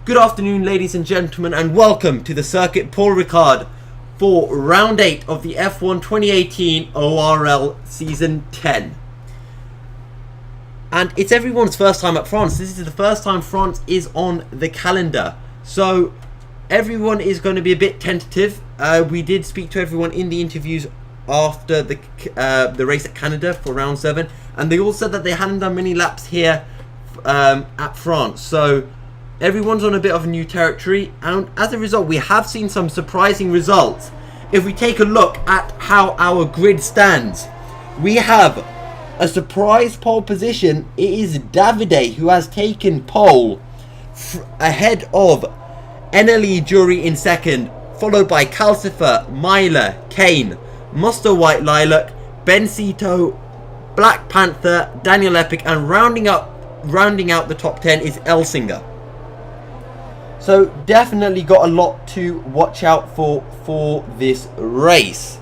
Good afternoon, ladies and gentlemen, and welcome to the circuit Paul Ricard for round 8 of the F1 2018 ORL Season 10. And it's everyone's first time at France. This is the first time France is on the calendar. So everyone is going to be a bit tentative. We did speak to everyone in the interviews after the race at Canada for round 7. And they all said that they hadn't done many laps here at France. So everyone's on a bit of new territory, and as a result we have seen some surprising results. If we take a look at how our grid stands, we have a surprise pole position. It is Davide who has taken pole ahead of NLE JurY in second, followed by Calcifer, Myler, Kane, Mustard White Lilac, Bencito, Black Panther, Daniel Epic, and rounding out the top 10 is Elsinger. So definitely got a lot to watch out for this race.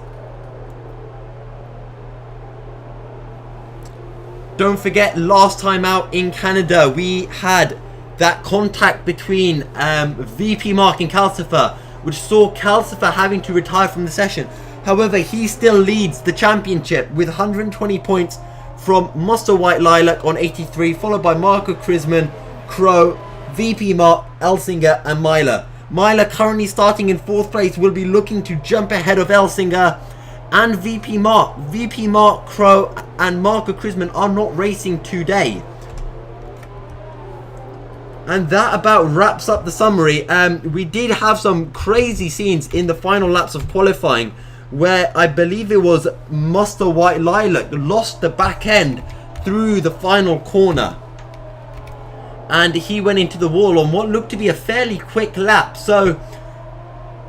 Don't forget, last time out in Canada we had that contact between VP Mark and Calcifer, which saw Calcifer having to retire from the session. However, he still leads the championship with 120 points from Mustard White Lilac on 83, followed by Marco Krisman, Chro, VP Mark, Elsinger and Myler. Myler, currently starting in 4th place, will be looking to jump ahead of Elsinger and VP Mark. VP Mark, Chro and Marco Krisman are not racing today. And that about wraps up the summary. We did have some crazy scenes in the final laps of qualifying, where I believe it was Mustard White Lilac lost the back end through the final corner, and he went into the wall on what looked to be a fairly quick lap. So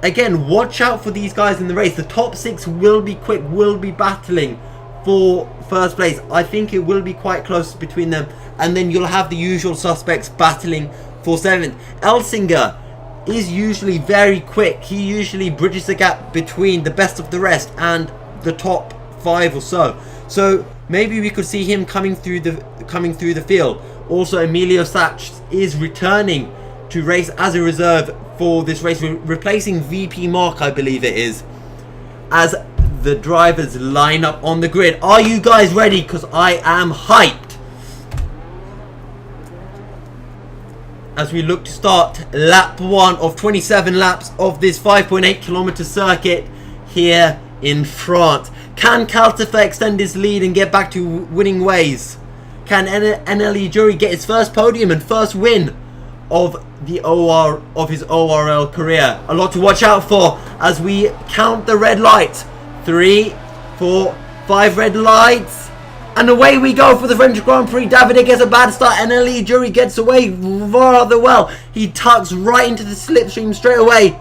again, watch out for these guys in the race. The top 6 will be quick, will be battling for first place. I think it will be quite close between them, and then you'll have the usual suspects battling for 7th. Elsinger is usually very quick. He usually bridges the gap between the best of the rest and the top 5 or so. So maybe we could see him coming through the field. Also, Emilio Sachs is returning to race as a reserve for this race, replacing VP Mark, I believe it is, as the drivers line up on the grid. Are you guys ready? Because I am hyped. As we look to start lap 1 of 27 laps of this 5.8 kilometer circuit here in France. Can Calcifer extend his lead and get back to winning ways? Can NLE JurY get his first podium and first win of his ORL career? A lot to watch out for as we count the red lights. 3, 4, 5 red lights. And away we go for the French Grand Prix. Davide gets a bad start. NLE JurY gets away rather well. He tucks right into the slipstream straight away.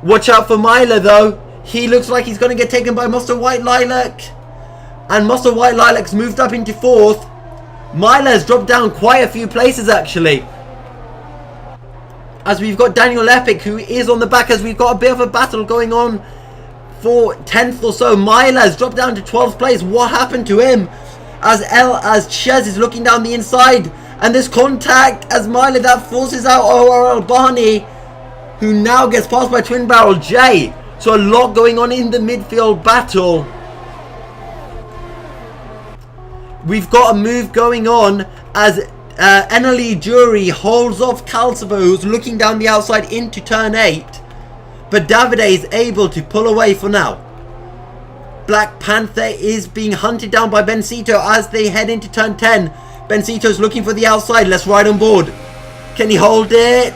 Watch out for Myler though. He looks like he's going to get taken by Mustard White Lilac. And Mustard White Lilac's moved up into 4th. Myler has dropped down quite a few places actually, as we've got Daniel Epic who is on the back, as we've got a bit of a battle going on for 10th or so. Myler has dropped down to 12th place. What happened to him? As Chez is looking down the inside, and there's contact as Myler, that forces out ORL Barney, who now gets passed by Twin Barrel J. So a lot going on in the midfield battle. We've got a move going on as NLE JurY holds off Calcifer, who's looking down the outside into turn 8. But Davide is able to pull away for now. Black Panther is being hunted down by Bencito as they head into turn 10. Bencito's looking for the outside. Let's ride on board. Can he hold it?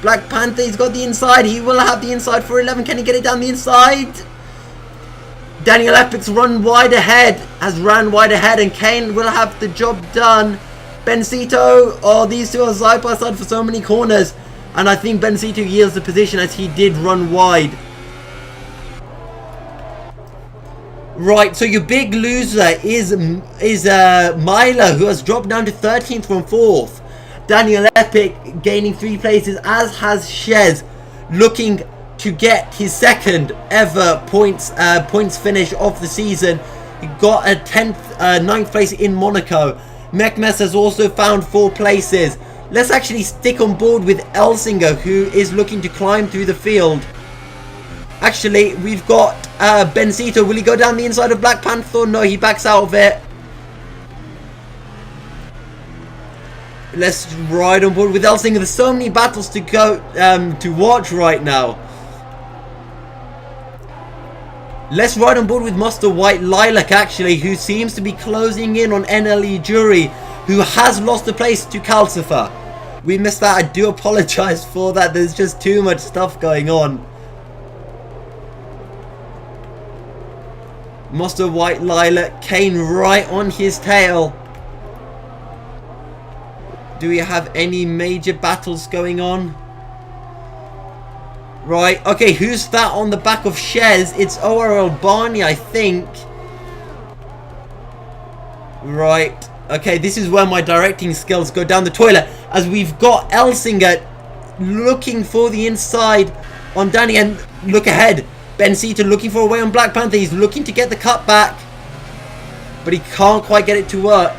Black Panther, he's got the inside. He will have the inside for 11. Can he get it down the inside? Daniel Epic's run wide ahead, has ran wide ahead, and Kane will have the job done. Bencito, oh, these two are side by side for so many corners, and I think Bencito yields the position as he did run wide. Right, so your big loser is Myler, who has dropped down to 13th from 4th. Daniel Epic gaining 3 places, as has Chez, looking to get his 2nd ever points finish of the season. He got a 9th place in Monaco. Mekmes has also found 4 places. Let's actually stick on board with Elsinger, who is looking to climb through the field. Actually, we've got Bencito. Will he go down the inside of Black Panther? No, he backs out of it. Let's ride on board with Elsinger. There's so many battles to go to watch right now. Let's ride on board with Mustard White Lilac, actually, who seems to be closing in on NLE JurY, who has lost the place to Calcifer. We missed that. I do apologize for that. There's just too much stuff going on. Mustard White Lilac, Kane right on his tail. Do we have any major battles going on? Right, okay, who's that on the back of Shez? It's ORL Barney, I think. Right, okay, this is where my directing skills go down the toilet, as we've got Elsinger looking for the inside on Danny, and look ahead. Bencito looking for a way on Black Panther. He's looking to get the cut back, but he can't quite get it to work.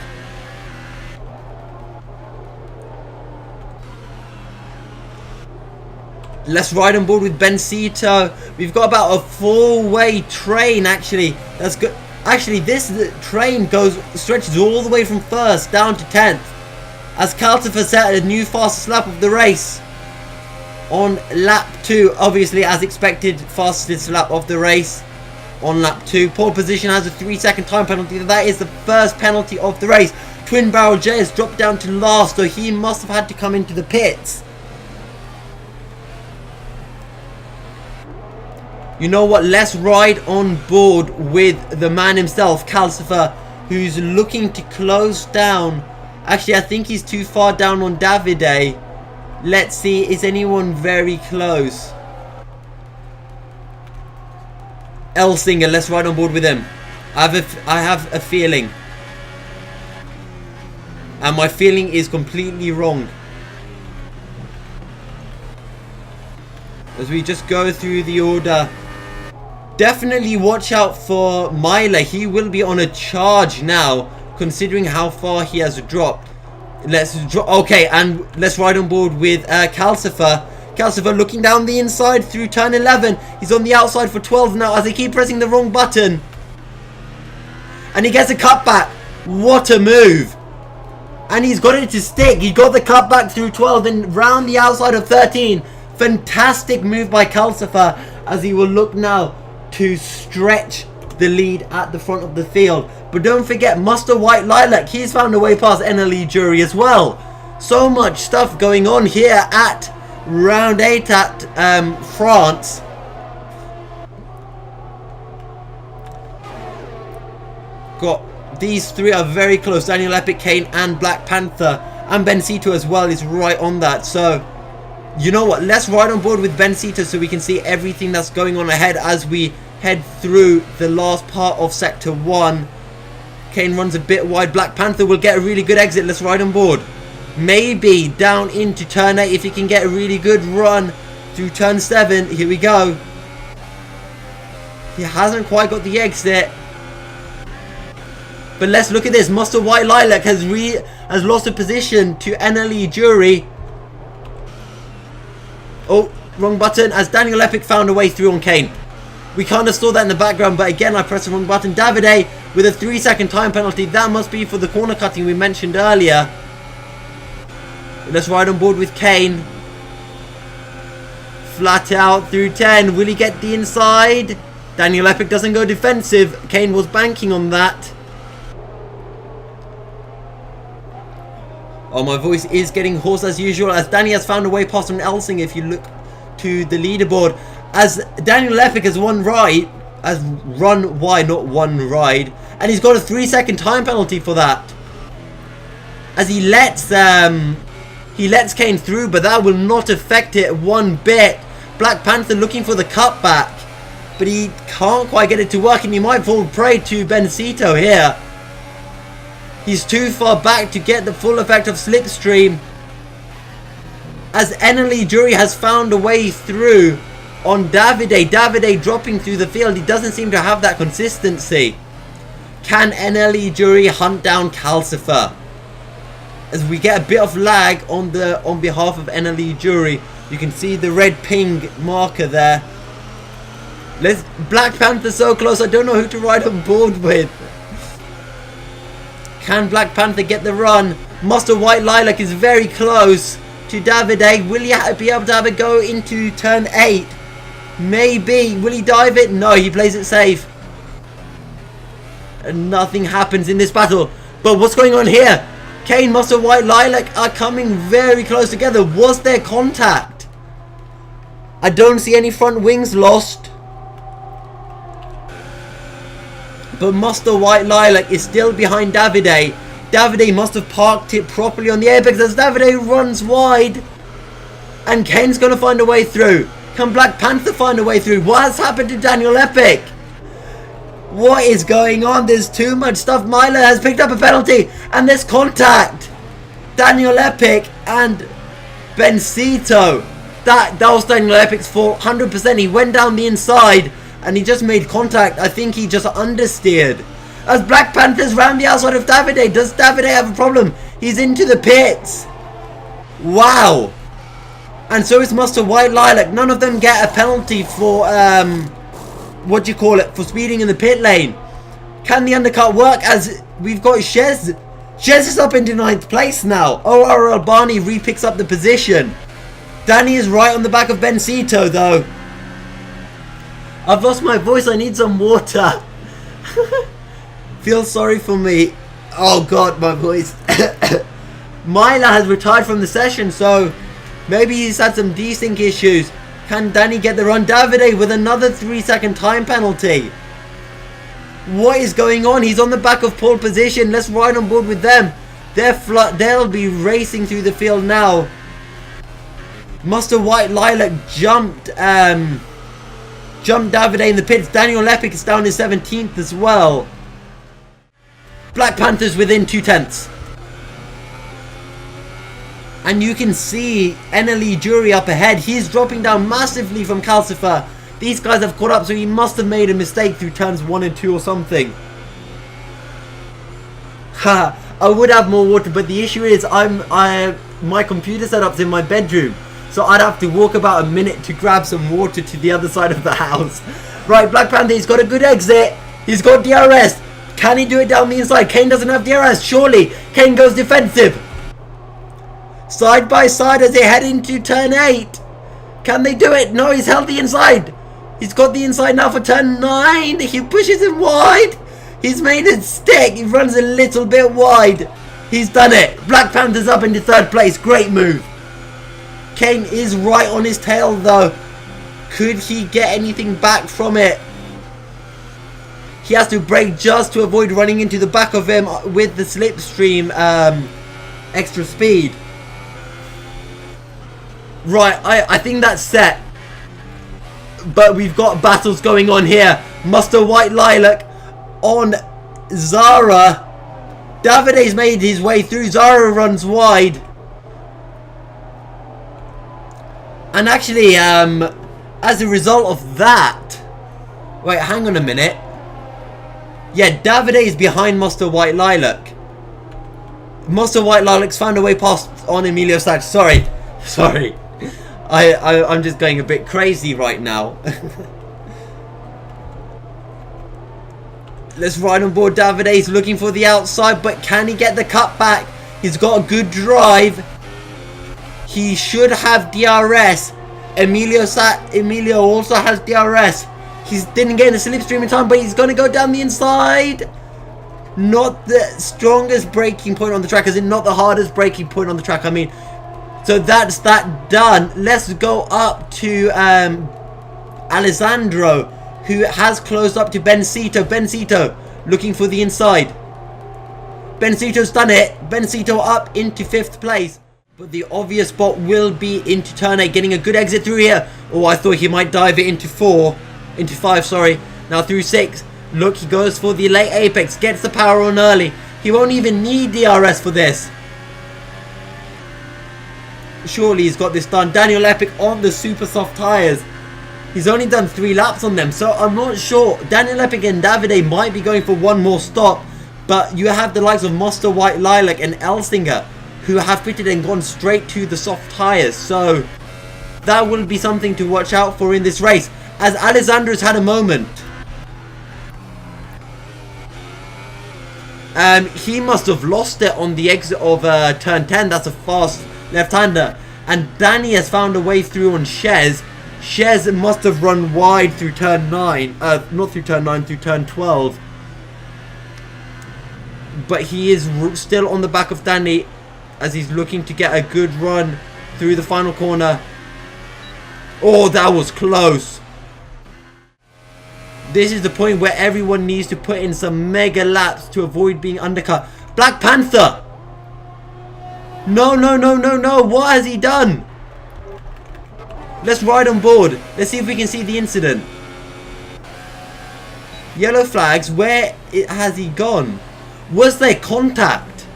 Let's ride on board with Bencito. We've got about a 4-way train, actually. That's good. Actually, this train stretches all the way from 1st down to 10th, as Calcifer set a new fastest lap of the race on lap 2. Obviously, as expected, fastest lap of the race on lap 2. Pole position has a 3-second time penalty. That is the first penalty of the race. Twin Barrel J has dropped down to last, so he must have had to come into the pits. You know what? Let's ride on board with the man himself, Calcifer, who's looking to close down. Actually, I think he's too far down on Davide. Let's see, is anyone very close? Elsinger, let's ride on board with him. I have a feeling. And my feeling is completely wrong. As we just go through the order. Definitely watch out for Myler. He will be on a charge now, considering how far he has dropped. Okay, and let's ride on board with Calcifer. Calcifer looking down the inside through turn 11. He's on the outside for 12 now, as they keep pressing the wrong button. And he gets a cutback. What a move. And he's got it to stick. He got the cutback through 12 and round the outside of 13. Fantastic move by Calcifer, as he will look now to stretch the lead at the front of the field. But don't forget, Mustard White Lilac, he's found a way past NLE JurY as well. So much stuff going on here at round 8 at France. Got these three are very close. Daniel Epic, Kane and Black Panther, and Bencito as well is right on that. So you know what, let's ride on board with Bencito so we can see everything that's going on ahead as we head through the last part of sector 1. Kane runs a bit wide. Black Panther will get a really good exit. Let's ride on board. Maybe down into turn 8 if he can get a really good run through turn 7. Here we go. He hasn't quite got the exit. But let's look at this. Mustard White Lilac has lost a position to NLE JurY. Oh, wrong button, as Daniel Epic found a way through on Kane. We kind of saw that in the background, but again I pressed the wrong button. Davide with a 3-second time penalty. That must be for the corner cutting we mentioned earlier. Let's ride on board with Kane. Flat out through 10. Will he get the inside? Daniel Epic doesn't go defensive. Kane was banking on that. Oh, my voice is getting hoarse as usual, as Danny has found a way past on Elsinger if you look to the leaderboard. As Daniel Epic has run wide, not one ride, and he's got a 3-second time penalty for that. As he lets Kane through, but that will not affect it one bit. Black Panther looking for the cutback, but he can't quite get it to work, and he might fall prey to Bencito here. He's too far back to get the full effect of Slipstream, as NLE JurY has found a way through on Davide. Davide dropping through the field. He doesn't seem to have that consistency. Can NLE JurY hunt down Calcifer? as we get a bit of lag on behalf of NLE JurY. You can see the red ping marker there. Black Panther so close, I don't know who to ride on board with. Can Black Panther get the run? Mustard White Lilac is very close to Davide. Will he be able to have a go into turn 8? Maybe. Will he dive it? No, he plays it safe. And nothing happens in this battle. But what's going on here? Kane, Mustard White Lilac are coming very close together. Was there contact? I don't see any front wings lost. But Mustard White Lilac is still behind Davide. Davide must have parked it properly on the apex as Davide runs wide. And Kane's going to find a way through. Can Black Panther find a way through? What has happened to Daniel Epic? What is going on? There's too much stuff. Myla has picked up a penalty. And there's contact. Daniel Epic and Bencito. That was Daniel Epic's fault. 100%. He went down the inside. And he just made contact. I think he just understeered. As Black Panther's round the outside of Davide. Does Davide have a problem? He's into the pits. Wow. And so is Mustard White Lilac. None of them get a penalty for, for speeding in the pit lane. Can the undercut work? As we've got Shez. Shez is up into 9th place now. ORL Barney re-picks up the position. Danny is right on the back of Bencito though. I've lost my voice. I need some water. Feel sorry for me. Oh god, my voice. Myla has retired from the session, so maybe he's had some desync issues. Can Danny get the run? Davide with another 3-second time penalty. What is going on? He's on the back of pole position. Let's ride on board with them. They'll be racing through the field now. Mustard White Lilac jumped Davide in the pits. Daniel Epic is down in 17th as well. Black Panther's within 2/10. And you can see NLE JurY up ahead. He's dropping down massively from Calcifer. These guys have caught up, so he must have made a mistake through turns 1 and 2 or something. Ha! I would have more water, but the issue is my computer setup's in my bedroom. So I'd have to walk about a minute to grab some water to the other side of the house. Right, Black Panther, he's got a good exit. He's got DRS. Can he do it down the inside? Kane doesn't have DRS. Surely. Kane goes defensive. Side by side as they head into turn 8. Can they do it? No, he's held the inside. He's got the inside now for turn 9. He pushes him wide. He's made it stick. He runs a little bit wide. He's done it. Black Panther's up into 3rd place. Great move. Kane is right on his tail though. Could he get anything back from it? He has to brake just to avoid running into the back of him with the slipstream extra speed. Right, I think that's set. But we've got battles going on here. Mustard White Lilac on Zara. Davide's made his way through. Zara runs wide. And actually, as a result of that... Wait, hang on a minute. Yeah, Davide is behind Mustard White Lilac. Mustard White Lilac's found a way past on Emilio Sach. Sorry. I'm just going a bit crazy right now. Let's ride on board Davide. He's looking for the outside, but can he get the cut back? He's got a good drive. He should have DRS. Emilio also has DRS. He didn't get in the slipstream in time, but he's going to go down the inside. Not the strongest braking point on the track, as in not the hardest braking point on the track, I mean. So that's that done. Let's go up to Alessandro, who has closed up to Bencito. Bencito looking for the inside. Bencito's done it. Bencito up into 5th place. But the obvious spot will be into turn 8, getting a good exit through here. Oh, I thought he might dive it into 5, sorry. Now through 6. Look, he goes for the late apex, gets the power on early. He won't even need DRS for this. Surely he's got this done. Daniel Epic on the super soft tyres. He's only done 3 laps on them, so I'm not sure. Daniel Epic and Davide might be going for one more stop, but you have the likes of Mustard White Lilac and Elsinger, who have pitted and gone straight to the soft tyres. So that will be something to watch out for in this race, as Alessandro's had a moment. He must have lost it on the exit of turn 10. That's a fast left-hander. And Danny has found a way through on Shez. Shez must have run wide through turn 9. Not through turn 9, through turn 12. But he is still on the back of Danny as he's looking to get a good run through the final corner. Oh, that was close. This is the point where everyone needs to put in some mega laps to avoid being undercut. Black Panther! No, no, no, no, no. What has he done? Let's ride on board. Let's see if we can see the incident. Yellow flags. Where has he gone? Was there contact?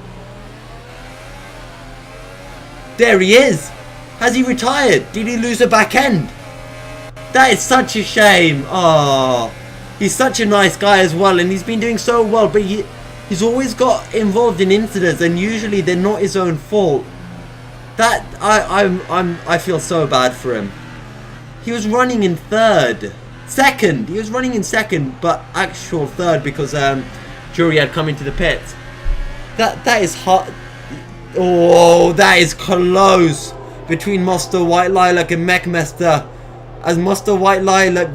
There he is. Has he retired? Did he lose a back end? That is such a shame. Oh, he's such a nice guy as well, and he's been doing so well, but he's always got involved in incidents, and usually they're not his own fault. That I feel so bad for him. He was running in second. He was running in second, but actual third because Jury had come into the pits. That is hot. Oh, that is close between Mustard White Lilac and Mechmester, as Mustard White Lilac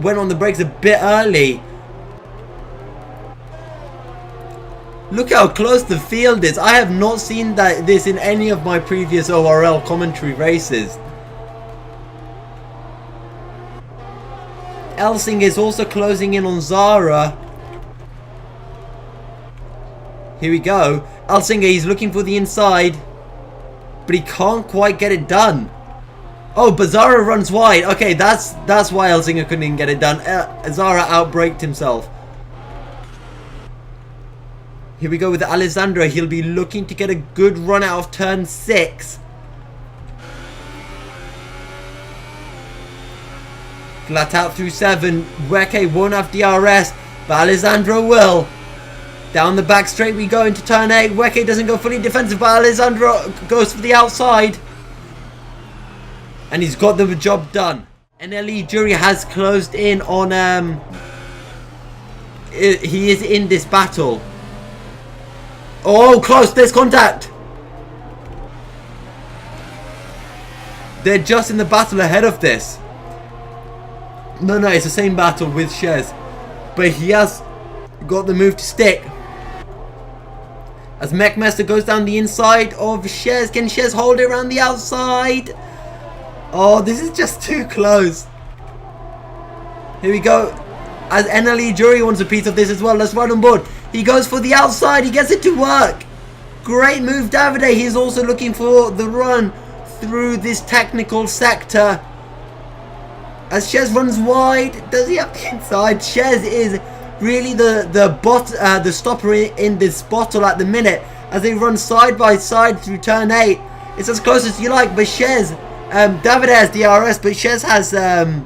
went on the brakes a bit early. Look how close the field is. I have not seen this in any of my previous ORL commentary races. Elsing is also closing in on Zara. Here we go. Elsinger, he's looking for the inside, but he can't quite get it done. Oh, but Zara runs wide. Okay, that's why Elsinger couldn't even get it done. Zara outbraked himself. Here we go with Alessandro. He'll be looking to get a good run out of turn 6. Flat out through 7. Weke won't have DRS, but Alessandro will. Down the back straight we go into turn 8. Weke doesn't go fully defensive, but Alessandro goes for the outside. And he's got the job done. NLE JurY has closed in on... he is in this battle. Oh, close. There's contact. They're just in the battle ahead of this. No, it's the same battle with Shez. But he has got the move to stick. As Mechmester goes down the inside of Shez. Can Shez hold it around the outside? Oh, this is just too close. Here we go. As NLE JurY wants a piece of this as well. Let's ride on board. He goes for the outside. He gets it to work. Great move, Davide. He's also looking for the run through this technical sector. As Shez runs wide, does he have the inside? Shez is really the stopper in this bottle at the minute, as they run side by side through turn 8. It's as close as you like, but Shez, Davide has DRS, but Shez has the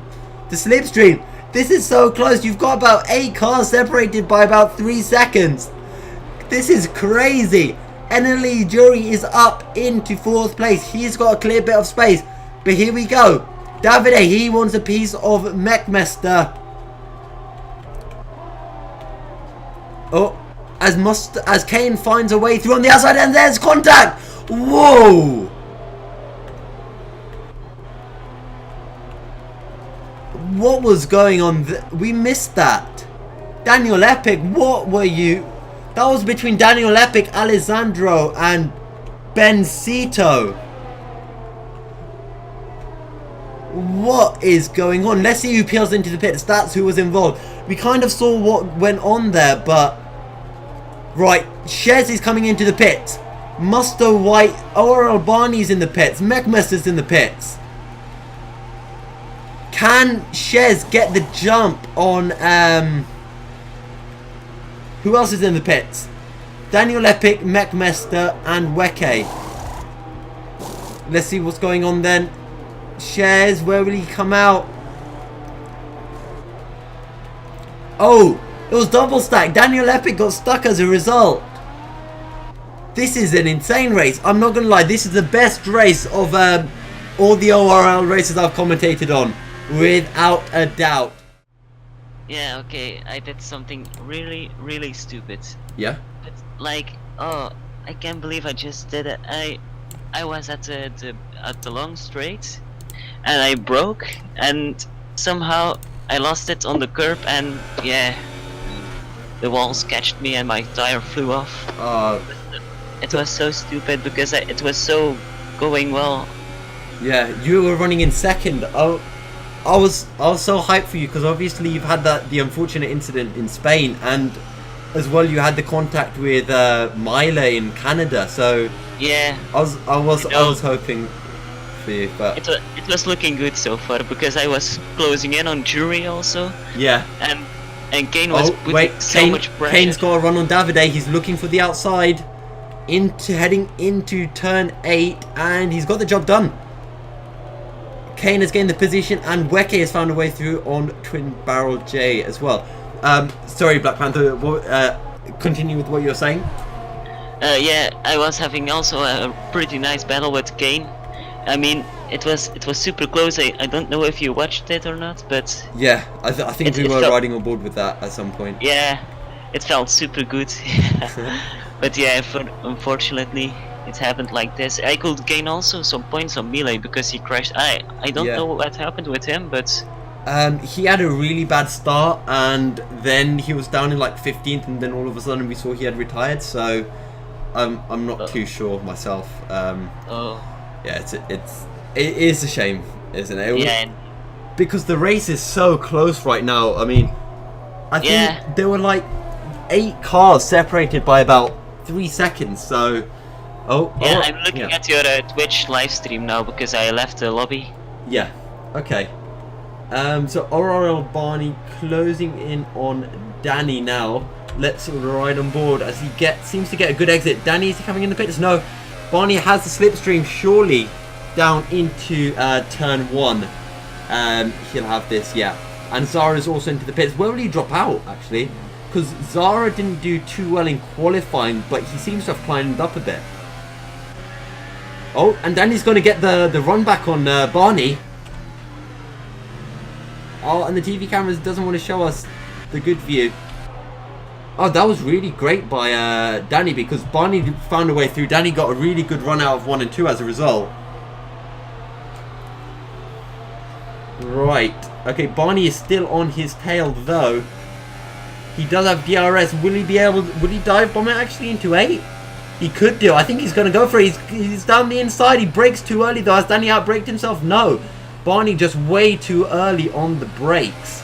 slipstream. This is so close. You've got about 8 cars separated by about 3 seconds. This is crazy. NLE JurY is up into 4th place. He's got a clear bit of space. But here we go. Davide, he wants a piece of Mechmester. Oh, as Kane finds a way through on the outside, and there's contact. Whoa. What was going on? We missed that. Daniel Epic, what were you? That was between Daniel Epic, Alessandro, and Bencito. What is going on? Let's see who peels into the pits. That's who was involved. We kind of saw what went on there, but... Right, Shez is coming into the pits. Musto White, ORL Barney's in the pits. Mechmester's in the pits. Can Shez get the jump on... Who else is in the pits? Daniel Epic, Mechmester, and Weke. Let's see what's going on then. Shez, where will he come out? Oh, it was double stack. Daniel Epic got stuck as a result. This is an insane race. I'm not going to lie. This is the best race of all the ORL races I've commentated on. Without a doubt. Yeah, okay, I did something really, really stupid. Yeah? But, like, oh, I can't believe I just did it. I was at the long straight, and I broke, and somehow I lost it on the curb, and yeah, the walls catched me and my tire flew off. It was so stupid because it was so going well. Yeah, you were running in second. I was so hyped for you because obviously you've had the unfortunate incident in Spain, and as well you had the contact with Mile in Canada. So yeah, I was hoping for you, but it was looking good so far because I was closing in on Jury also. Yeah, and Kane was putting so much pressure. Kane's got a run on Davide. He's looking for the outside, heading into turn 8, and he's got the job done. Kane has gained the position, and Weke has found a way through on Twin Barrel J as well. Sorry, Black Panther. Continue with what you're saying. Yeah, I was having also a pretty nice battle with Kane. I mean, it was super close. I don't know if you watched it or not, but yeah, I think we were riding on board with that at some point. Yeah, it felt super good. But yeah, unfortunately, it happened like this. I could gain also some points on Melee because he crashed. I don't know what happened with him, but he had a really bad start, and then he was down in like 15th, and then all of a sudden we saw he had retired. So I'm not too sure myself. Yeah, it is a shame, isn't it? Yeah. Because the race is so close right now. I mean, I think there were like 8 cars separated by about 3 seconds. So. I'm looking at your Twitch live stream now because I left the lobby. Yeah, okay. So ORL Barney closing in on Danny now. Let's ride on board as he seems to get a good exit. Danny, is he coming in the pits? No. Barney has the slipstream surely down into turn 1. He'll have this, yeah. And Zara's also into the pits. Where will he drop out, actually? Because Zara didn't do too well in qualifying, but he seems to have climbed up a bit. Oh, and Danny's going to get the run back on Barney. Oh, and the TV cameras doesn't want to show us the good view. Oh, that was really great by Danny because Barney found a way through. Danny got a really good run out of 1 and 2 as a result. Right. Okay, Barney is still on his tail though. He does have DRS. Will he dive bomb it actually into 8? He could do. I think he's going to go for it. He's down the inside. He brakes too early though. Has Danny outbraked himself? No. Barney just way too early on the brakes.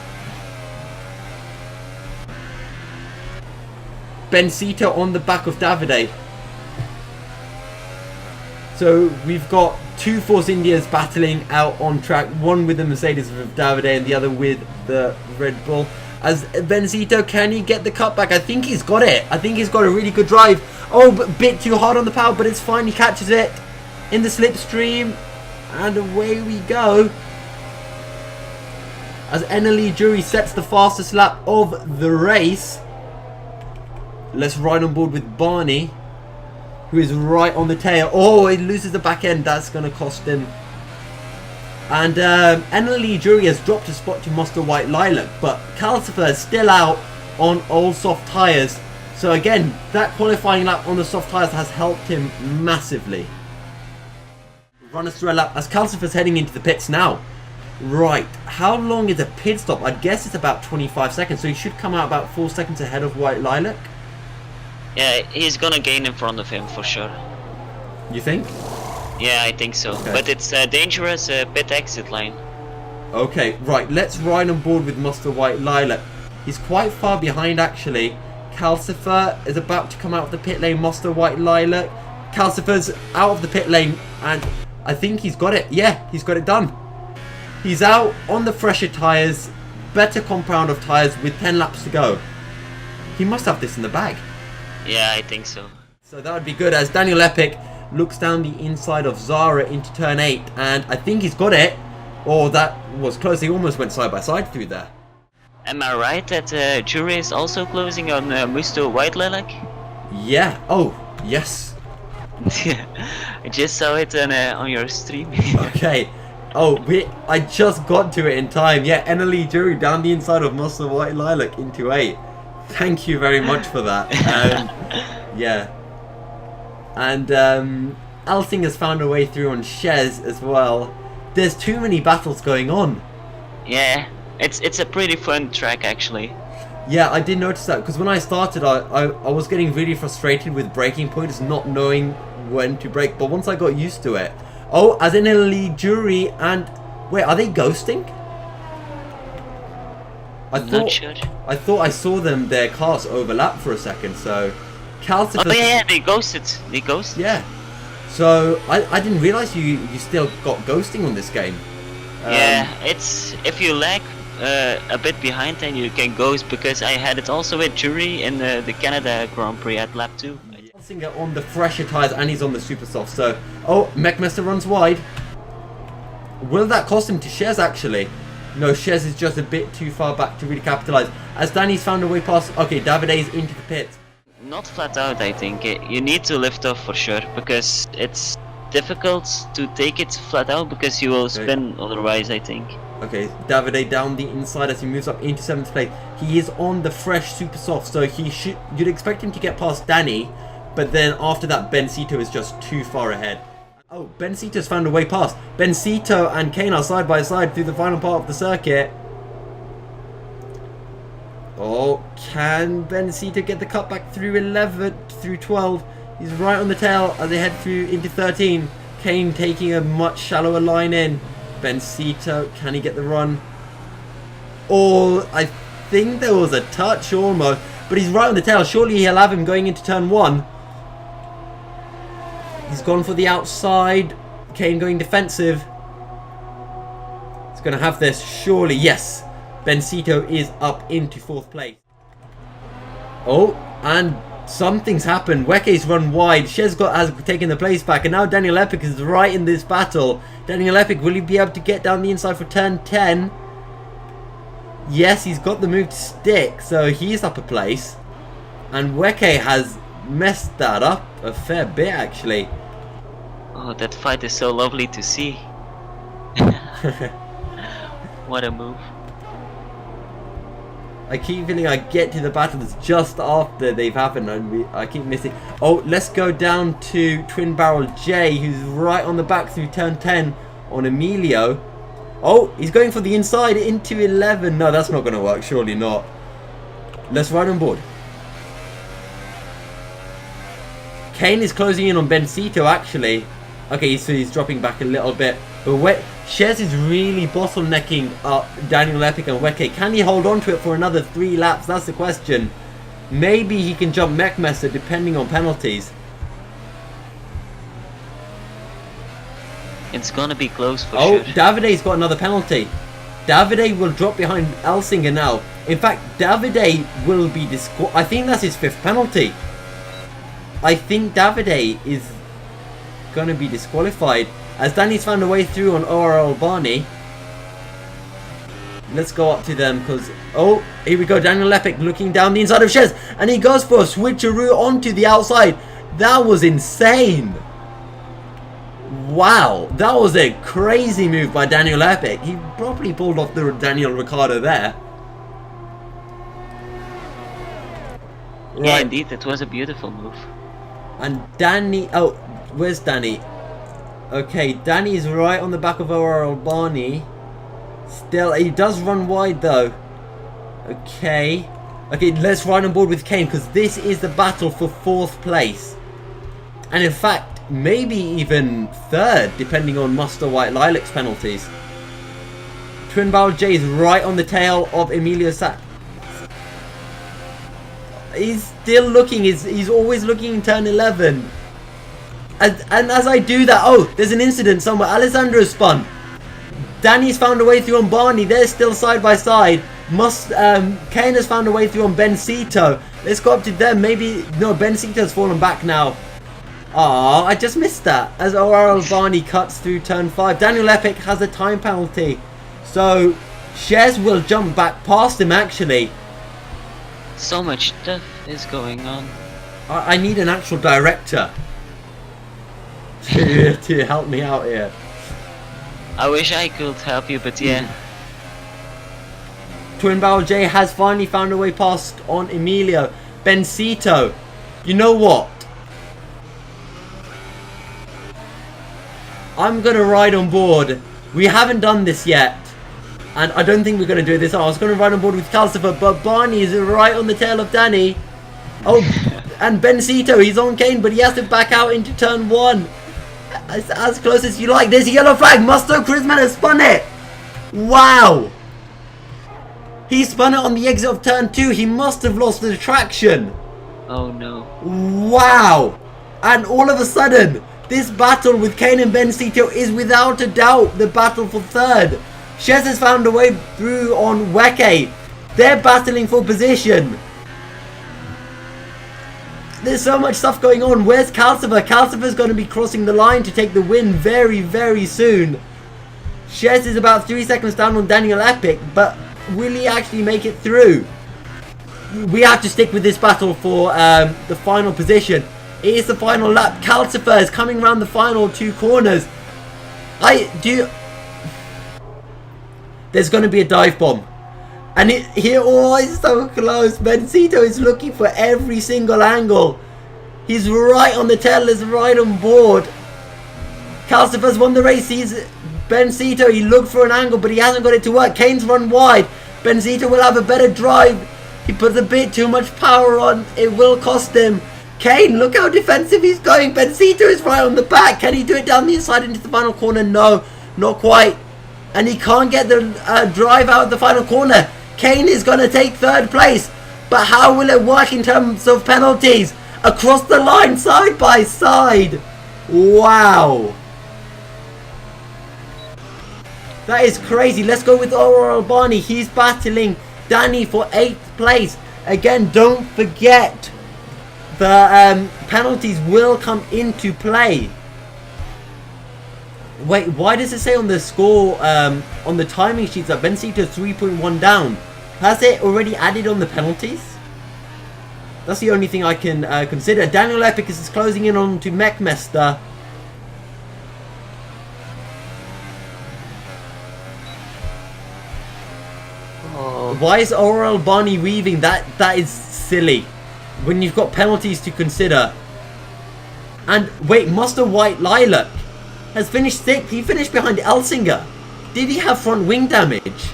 Bencito on the back of Davide. So we've got 2 Force Indias battling out on track. One with the Mercedes with Davide and the other with the Red Bull. As Bencito, can he get the cutback? I think he's got it. I think he's got a really good drive. Oh, but a bit too hard on the power, but it's fine. He catches it in the slipstream. And away we go. As NLE JurY sets the fastest lap of the race. Let's ride on board with Barney, who is right on the tail. Oh, he loses the back end. That's going to cost him. And NLE JurY has dropped a spot to Muster White Lilac, but Calcifer is still out on old soft tyres. So again, that qualifying lap on the soft tyres has helped him massively. Run us through a lap as Calcifer's heading into the pits now. Right, how long is a pit stop? I'd guess it's about 25 seconds, so he should come out about 4 seconds ahead of White Lilac. Yeah, he's gonna gain in front of him for sure. You think? Yeah, I think so. Okay. But it's a dangerous pit exit line. Okay, right, let's ride on board with Muster White Lilac. He's quite far behind actually. Calcifer is about to come out of the pit lane. Muster White Lilac. Calcifer's out of the pit lane and I think he's got it. Yeah, he's got it done. He's out on the fresher tyres. Better compound of tyres with 10 laps to go. He must have this in the bag. Yeah, I think so. So that would be good as Daniel Epic looks down the inside of Zara into turn 8 and I think he's got it. Oh, that was close. He almost went side by side through there. Am I right that JurY is also closing on Musto White Lilac? Yeah. Oh, yes. Yeah, I just saw it on your stream. Okay. Oh, I just got to it in time. Yeah, NLE Jury down the inside of Mustard White Lilac into 8. Thank you very much for that. Yeah. And Alsing has found a way through on Shez as well. There's too many battles going on. Yeah, it's a pretty fun track actually. Yeah, I did notice that because when I started, I was getting really frustrated with braking points, not knowing when to brake. But once I got used to it, oh, as in NLE Jury and wait, are they ghosting? Not sure. I thought I saw their cars overlap for a second. So, Calcifer. Oh yeah, they ghosted. They ghosted. Yeah. So I didn't realize you still got ghosting on this game. Yeah, it's if you lag a bit behind, then you can ghost, because I had it also with Jury in the Canada Grand Prix at lap 2. Singer on the fresher tyres and he's on the super soft. So, oh, Mechmaster runs wide. Will that cost him to Shez actually? No, Shez is just a bit too far back to really capitalise. As Danny's found a way past. Okay, Davide's into the pit. Not flat out, I think. You need to lift off for sure, because it's difficult to take it flat out because you will spin otherwise, I think. Okay, Davide down the inside as he moves up into 7th place. He is on the fresh super soft, so you'd expect him to get past Danny, but then after that, Bencito is just too far ahead. Oh, Bencito's found a way past. Bencito and Kane are side by side through the final part of the circuit. Oh, can Bencito get the cut back through 11, through 12? He's right on the tail as they head through into 13. Kane taking a much shallower line in. Bencito, can he get the run? Oh, I think there was a touch almost, but he's right on the tail. Surely he'll have him going into turn 1. He's gone for the outside. Kane going defensive. He's going to have this, surely. Yes, Bencito is up into 4th place. Oh, and something's happened. Weke's run wide. Shez has taken the place back, and now Daniel Epic is right in this battle. Daniel Epic, will he be able to get down the inside for turn 10? Yes, he's got the move to stick, so he's up a place. And Weke has messed that up a fair bit, actually. Oh, that fight is so lovely to see. What a move. I keep feeling I get to the battles just after they've happened and I keep missing. Oh, let's go down to Twin Barrel J, who's right on the back through turn 10 on Emilio. Oh, he's going for the inside into 11. No, that's not going to work. Surely not. Let's ride on board. Kane is closing in on Bencito, actually. Okay, so he's dropping back a little bit. But Shez is really bottlenecking up Daniel Epic and Weke. Can he hold on to it for another 3 laps? That's the question. Maybe he can jump Mechmaster depending on penalties. It's gonna be close for sure. Oh, sure. Davide's got another penalty. Davide will drop behind Elsinger now. In fact, Davide will be I think that's his 5th penalty. I think Davide is going to be disqualified as Danny's found a way through on ORL Barney. Let's go up to them because, oh, here we go. Daniel Epic looking down the inside of Shez and he goes for a switcheroo onto the outside. That was insane. Wow, that was a crazy move by Daniel Epic. He probably pulled off the Daniel Ricciardo there. Right. Yeah, indeed, it was a beautiful move. And Danny, oh, where's Danny? Okay, Danny is right on the back of ORL Barney. Still, he does run wide though. Okay, let's ride on board with Kane because this is the battle for 4th place. And in fact, maybe even 3rd, depending on Mustard White Lilac's penalties. Twin Barrel J is right on the tail of Emilio Sat. He's still looking, he's always looking in turn 11. And as I do that, oh, there's an incident somewhere. Alessandro spun. Danny's found a way through on Barney. They're still side by side. Kane has found a way through on Bencito. Let's go up to them. Maybe, no, Bencito's fallen back now. Ah, I just missed that. As ORL Barney cuts through turn 5. Daniel Epic has a time penalty. So, Shez will jump back past him actually. So much stuff is going on. I need an actual director. to help me out here. I wish I could help you, but yeah. Twin Barrel J has finally found a way past on Emilio. Bencito, you know what? I'm going to ride on board. We haven't done this yet. And I don't think we're going to do this. I was going to ride on board with Calcifer, but Barney is right on the tail of Danny. Oh, and Bencito, he's on Kane, but he has to back out into turn 1. As close as you like. There's a yellow flag. Musto Chrisman has spun it. Wow. He spun it on the exit of turn 2. He must have lost the traction. Oh no. Wow. And all of a sudden, this battle with Kane and Bencito is without a doubt the battle for third. Shez has found a way through on Weke. They're battling for position. There's so much stuff going on. Where's Calcifer? Calcifer's going to be crossing the line to take the win very, very soon. Shez is about 3 seconds down on Daniel Epic, but will he actually make it through? We have to stick with this battle for the final position. It is the final lap. Calcifer is coming around the final 2 corners. There's going to be a dive bomb. And here, oh, it's so close. Bencito is looking for every single angle. He's right on the tail, is right on board. Calcifer's won the race. He's Bencito. He looked for an angle, but he hasn't got it to work. Kane's run wide. Bencito will have a better drive. He puts a bit too much power on. It will cost him. Kane, look how defensive he's going. Bencito is right on the back. Can he do it down the inside into the final corner? No, not quite. And he can't get the drive out of the final corner. Kane is going to take third place. But how will it work in terms of penalties? Across the line, side by side. Wow. That is crazy. Let's go with ORL Barney. He's battling Danny for 8th place. Again, don't forget the penalties will come into play. Wait, why does it say on the score, on the timing sheets that Bencito 3.1 down? Has it already added on the penalties? That's the only thing I can consider. Daniel Epic is closing in on to Mechmester. Oh. Why is ORL Barney weaving? That is silly. When you've got penalties to consider. And wait, Master White Lilac has finished 6th. He finished behind Elsinger. Did he have front wing damage?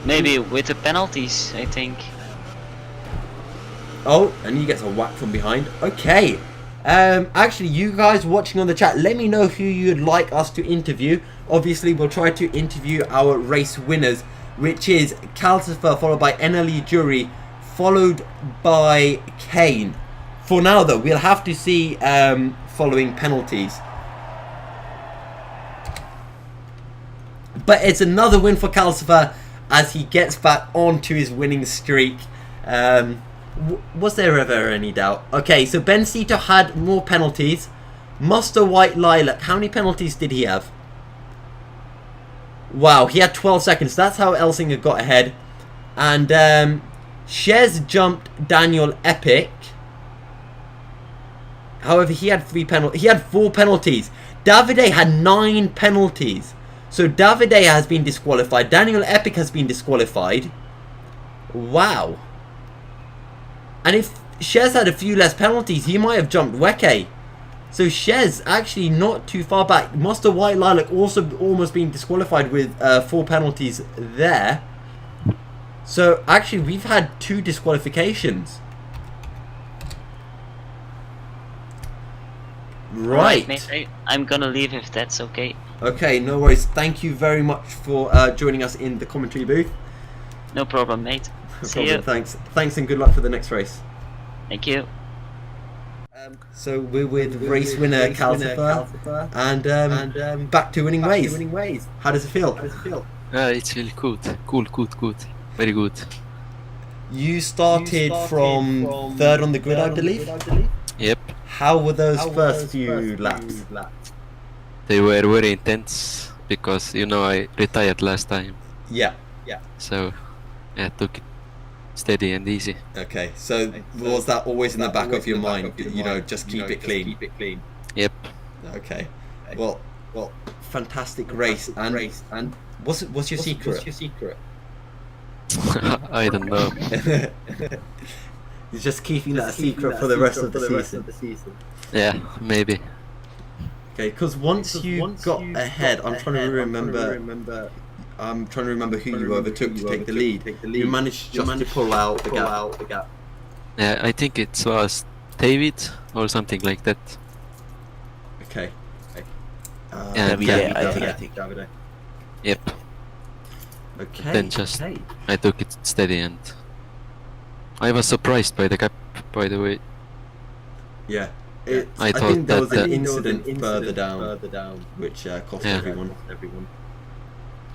Maybe with the penalties, I think. Oh, and he gets a whack from behind. Okay. Actually, you guys watching on the chat, let me know who you'd like us to interview. Obviously, we'll try to interview our race winners, which is Calcifer, followed by NLE JurY, followed by Kane. For now, though, we'll have to see following penalties. But it's another win for Calcifer as he gets back onto his winning streak. Was there ever any doubt? Okay, so Bencito had more penalties. Muster White Lilac, how many penalties did he have? Wow, he had 12 seconds. That's how Elsinger got ahead. And Shez jumped Daniel Epic. However, he had 4 penalties. Davide had 9 penalties. So Davide has been disqualified. Daniel Epic has been disqualified. Wow. And if Shez had a few less penalties, he might have jumped Weke. So Shez actually not too far back. Master White Lilac also almost being disqualified with 4 penalties there. So actually we've had 2 disqualifications. Right. Mate, I'm gonna leave if that's okay. Okay, no worries. Thank you very much for joining us in the commentary booth. No problem, mate. No See problem, you. Thanks and good luck for the next race. Thank you. So we're with race winner Calcifer and back to winning ways. How does it feel? It's really good. Good. Very good. You started from 3rd on the grid, I believe? Yep. How were those first few laps? They were very intense because, you know, I retired last time. Yeah. So, yeah, took it steady and easy. Okay, so was that always in the back of your mind? You know, just keep it clean? Yep. Okay. Well, fantastic race. And what's your secret? I don't know. You're just keeping that a secret for the rest of the season. Yeah, maybe. Okay, because once you got ahead, I'm trying to remember. I'm trying to remember who you overtook to take the lead. You managed just to pull out the gap. Yeah, I think it was David or something like that. Okay. Yeah, I think. Yep. Okay. Then just I took it steady, and I was surprised by the gap, by the way. Yeah. I I thought think there was that an incident further down, which cost Yeah. everyone.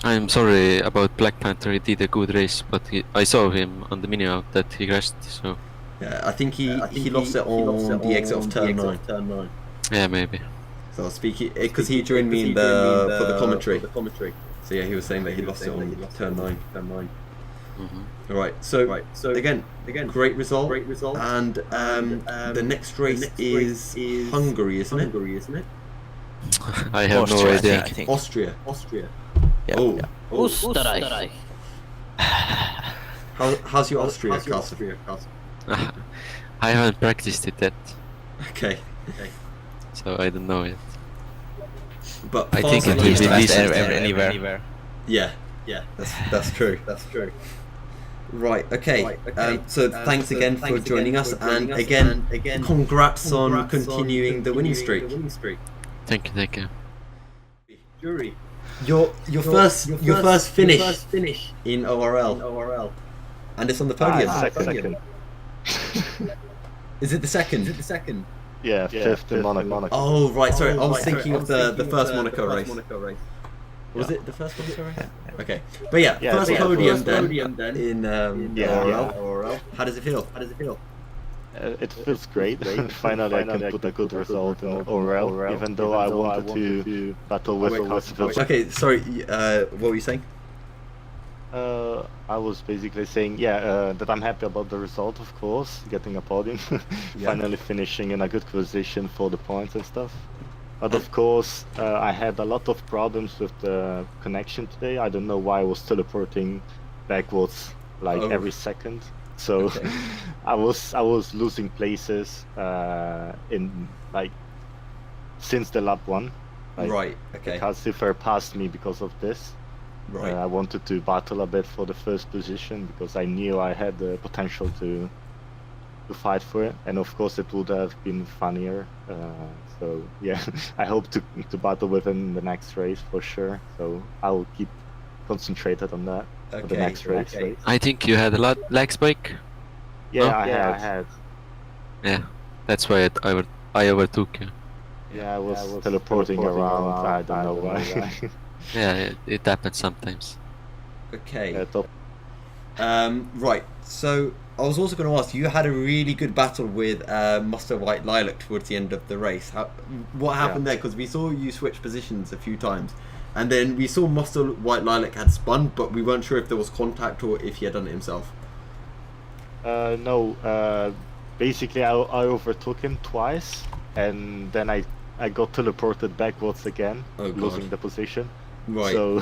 I'm sorry about Black Panther. He did a good race, but I saw him on the mini out that he crashed. So Yeah, I think he lost it on the exit of turn 9. yeah, maybe. So I was speaking because he joined me in for the commentary. So yeah, he was saying that he lost it on turn 9. Mm-hmm. All right. So again, great result. And the next race is Hungary, isn't it? I have no Austria, idea. I think. Austria. Yeah, Oh. yeah. Österreich. How's your Austria, Calcifer? I haven't practiced it yet, Okay. so I don't know yet. But I think fast it will enough be to- decent. Anywhere. Yeah. That's true. Right. Okay. So thanks again for joining us, and again, congrats on continuing the winning streak. Thank you. Your first finish in ORL, and it's on the podium. Second. Is it the second? Yeah, fifth in Monaco. Oh right, sorry. I was thinking of the first Monaco race. Was it the first Monaco race? Okay, but yeah, first yeah, podium first then in Yeah, ORL. How does it feel? It feels great. Finally, I can put a good result in ORL, even though I wanted to battle with Calcifer. Okay, sorry. What were you saying? I was basically saying, that I'm happy about the result, of course, getting a podium, finally finishing in a good position for the points and stuff. But of course, I had a lot of problems with the connection today. I don't know why I was teleporting backwards like every second. So I was losing places in like since the lap 1. Like, Right. Okay. Calcifer passed me because of this. Right. I wanted to battle a bit for the first position because I knew I had the potential to fight for it, and of course it would have been funnier. So yeah, I hope to battle with him in the next race for sure. So I'll keep concentrated on that for the next race. I think you had a lot lag spike. Yeah, No? I had. Yeah, that's why I overtook you. Yeah, I was teleporting around. I don't know why. Yeah, it happens sometimes. Okay. Yeah, top. Right. So I was also going to ask. You had a really good battle with Mustard White Lilac towards the end of the race. What happened there? Because we saw you switch positions a few times, and then we saw Mustard White Lilac had spun, but we weren't sure if there was contact or if he had done it himself. No. Basically, I overtook him twice, and then I got teleported backwards again, losing the position. Right. So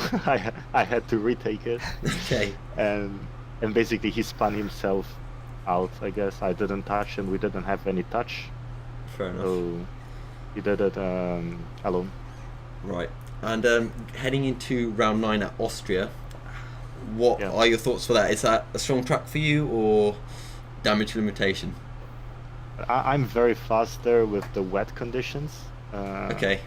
I had to retake it. Okay. And basically he spun himself out. I guess I didn't touch, and we didn't have any touch. Fair enough. So he did it alone. Right. And heading into round 9 at Austria, what are your thoughts for that? Is that a strong track for you or damage limitation? I'm very fast there with the wet conditions. Okay.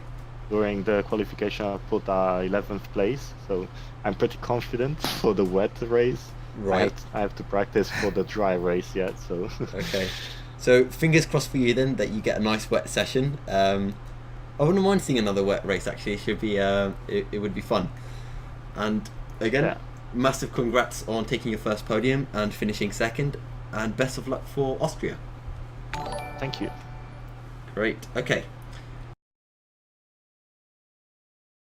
During the qualification, I put 11th place, so I'm pretty confident for the wet race. Right. I have to practice for the dry race yet, so. Okay. So fingers crossed for you then that you get a nice wet session. I wouldn't mind seeing another wet race actually. It should be it would be fun. And again, massive congrats on taking your first podium and finishing second, and best of luck for Austria. Thank you. Great. Okay.